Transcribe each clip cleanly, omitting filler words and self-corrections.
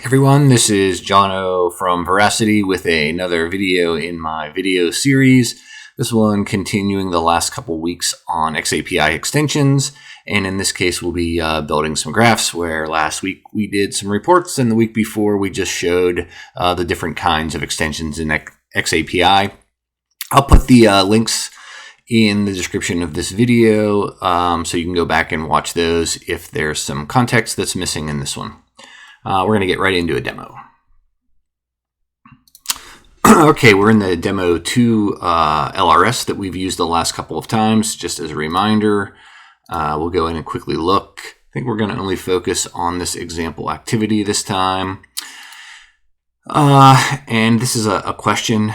Everyone, this is Jono from Veracity with another video in my video series. This one continuing the last couple weeks on xAPI extensions, and in this case we'll be building some graphs where last week we did some reports and the week before we just showed the different kinds of extensions in xAPI. I'll put the links in the description of this video so you can go back and watch those if there's some context that's missing in this one. We're going to get right into a demo. Okay, we're in the demo 2 LRS that we've used the last couple of times. Just as a reminder, we'll go in and quickly look. I think we're going to only focus on this example activity this time. And this is a question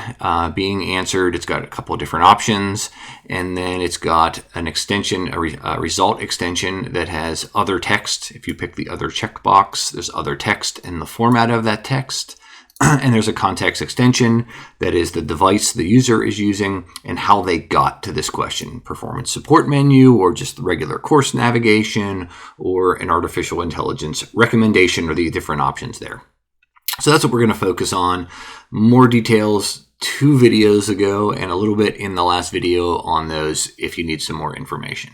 being answered. It's got a couple of different options, and then it's got an extension, a result extension that has other text. If you pick the other checkbox, there's other text in the format of that text. And there's a context extension that is the device the user is using and how they got to this question. Performance support menu, or just regular course navigation, or an artificial intelligence recommendation, or the different options there. So that's what we're going to focus on. More details 2 videos ago and a little bit in the last video on those if you need some more information.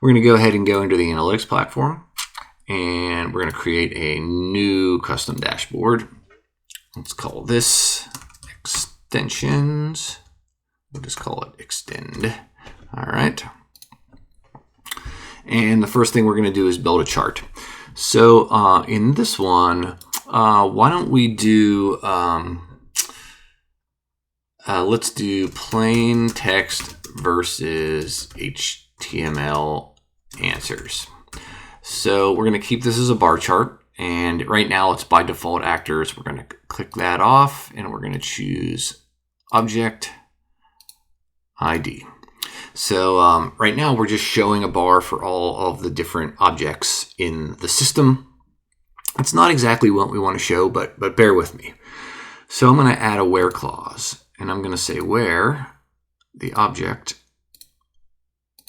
We're going to go ahead and go into the analytics platform, and we're going to create a new custom dashboard. Let's call this extensions. We'll just call it extend. All right. And the first thing we're going to do is build a chart. So in this one, why don't we do, let's do plain text versus HTML answers. So we're going to keep this as a bar chart, and right now it's by default actors. We're going to click that off, and we're going to choose object ID. So right now we're just showing a bar for all of the different objects in the system. It's not exactly what we want to show, but bear with me. So I'm going to add a where clause, and I'm going to say where the object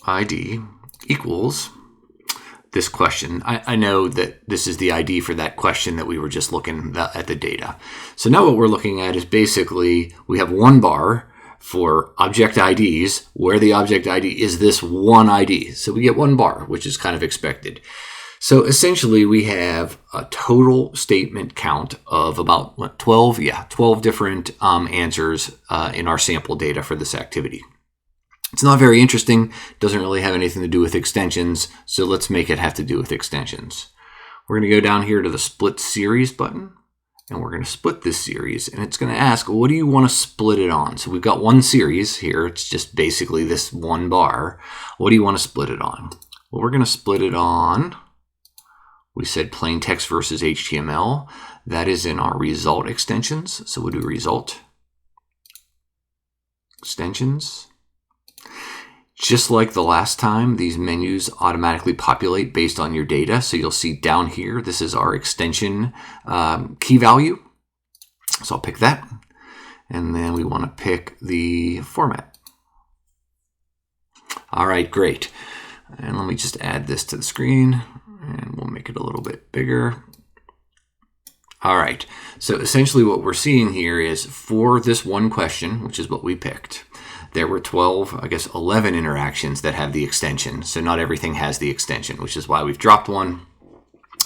ID equals this question. I know that this is the ID for that question that we were just looking at the data. So now what we're looking at is basically we have one bar for object IDs where the object ID is this one ID. So we get one bar, which is kind of expected. So essentially we have a total statement count of about 12 different answers in our sample data for this activity. It's not very interesting, doesn't really have anything to do with extensions, so let's make it have to do with extensions. We're going to go down here to the split series button, and we're going to split this series, and it's going to ask, what do you want to split it on? So we've got one series here, it's just basically this one bar. What do you want to split it on? Well, we're going to split it on, we said plain text versus HTML. That is in our result extensions. So we'll do result extensions. Just like the last time, these menus automatically populate based on your data. So you'll see down here, this is our extension key value. So I'll pick that. And then we want to pick the format. All right, great. And let me just add this to the screen, and we'll make it a little bit bigger. All right, so essentially what we're seeing here is for this one question, which is what we picked, there were 11 interactions that have the extension. So not everything has the extension, which is why we've dropped one.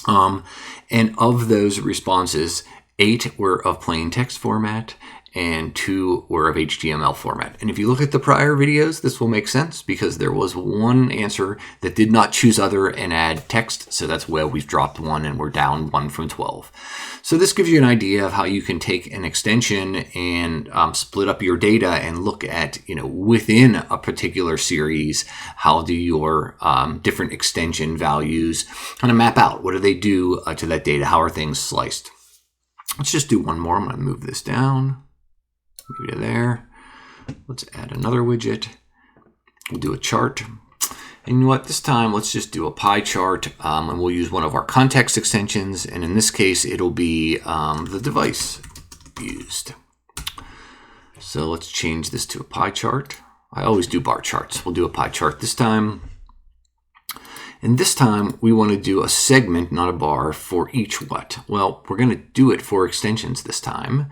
And of those responses, 8 were of plain text format, and 2 were of HTML format. And if you look at the prior videos, this will make sense because there was one answer that did not choose other and add text. So that's where we've dropped 1 and we're down 1 from 12. So this gives you an idea of how you can take an extension and split up your data and look at, within a particular series, how do your different extension values kind of map out? What do they do to that data? How are things sliced? Let's just do one more. I'm going to move this down. Maybe to there. Let's add another widget. We'll do a chart. And you know what? This time, let's just do a pie chart, and we'll use one of our context extensions. And in this case, it'll be the device used. So let's change this to a pie chart. I always do bar charts. We'll do a pie chart this time. And this time we want to do a segment, not a bar, for each what? Well, we're going to do it for extensions this time.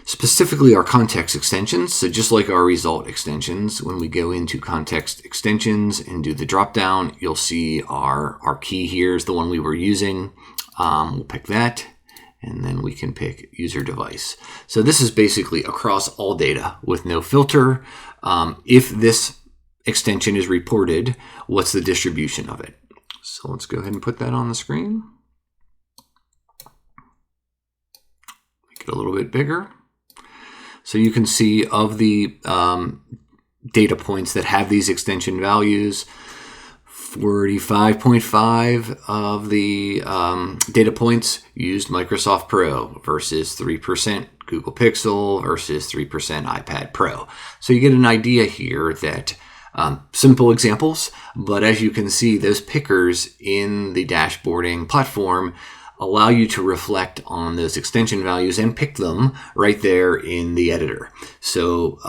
Specifically our context extensions. So just like our result extensions, when we go into context extensions and do the drop down, you'll see our key here is the one we were using. We'll pick that, and then we can pick user device. So this is basically across all data with no filter. If this extension is reported, what's the distribution of it? So let's go ahead and put that on the screen. Make it a little bit bigger. So you can see of the data points that have these extension values, 45.5 of the data points used Microsoft Pro versus 3% Google Pixel versus 3% iPad Pro. So you get an idea here that simple examples, but as you can see, those pickers in the dashboarding platform allow you to reflect on those extension values and pick them right there in the editor. So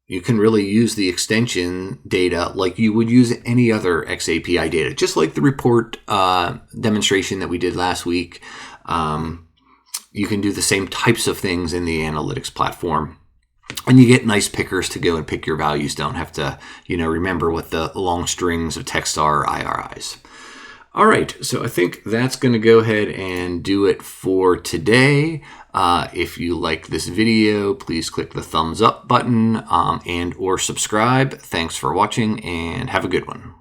you can really use the extension data like you would use any other xAPI data, just like the report demonstration that we did last week. You can do the same types of things in the analytics platform. And you get nice pickers to go and pick your values. Don't have to, remember what the long strings of text are or IRIs. All right, so I think that's going to go ahead and do it for today. If you like this video, please click the thumbs up button and or subscribe. Thanks for watching and have a good one.